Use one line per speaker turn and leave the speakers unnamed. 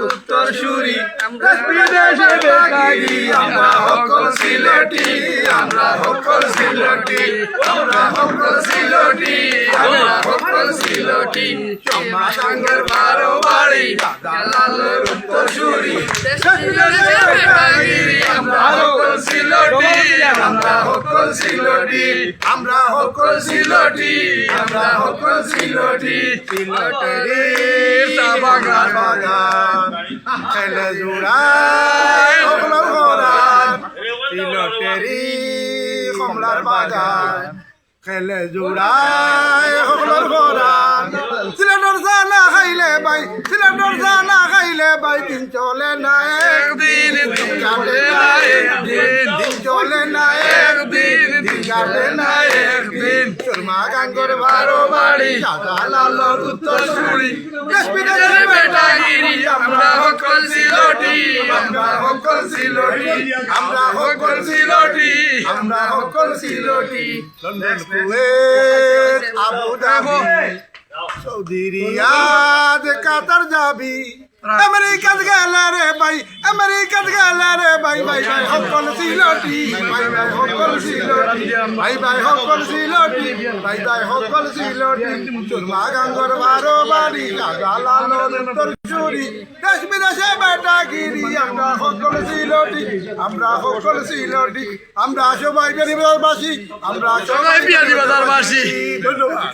উত্তর সুরি বিদেশে বেকারি আমরা সকল সিলেটি আমরা সকল সিলেটি আমরা সকল সিলেটি আমরা সকল সিলেটি চম্মা সাঙ্গের বারো বাড়ি জালালের উত্তর সুরি বিদেশে বেকারি আমরা সকল সিলেটি আমরা সকল সিলেটি আমরা সকল সিলেটি আমরা সকল সিলেটি সিলেটের বাগান বাগান খেলে জোড়ায় কমলার বাগান সিলেটেরি কমলার বাগান খেলে জোড়ায় কমলার বাগান সিলেটের জানা খাইলে বাই সিলেটের জানা খাইলে বাই দিন চলে না একদিন দিন চলে না একদিন দিন চলে না একদিন দিন চলে না একদিন চুরমা গাঙ্গর বারো বাড়ি জালালের উত্তর সুরি দেশ বিদেশের বেটাগিরি আমরা সকল সিলেটি আমরা সকল সিলেটি আমরা সকল সিলেটি আমরা সকল Sylheti London Kuwait Abu Dhabi Saudi Riyadh Qatar যাবি আমেরিকাত গেলে রে ভাই আমেরিকাত গেলে রে ভাই ভাই ভাই সকল সিলেটি ভাই ভাই সকল সিলেটি ভাই ভাই সকল সিলেটি ভাই ভাই সকল সিলেটি চুরমা গাঙ্গর বারো বাড়ি জালালের উত্তর সুরি দেশ বিদেশে বেটাগিরি আমরা সকল সিলেটি আমরা সকল সিলেটি আমরা সবাই বিয়ানীবাজারবাসী আমরা সবাই বিয়ানীবাজারবাসী ধন্যবাদ।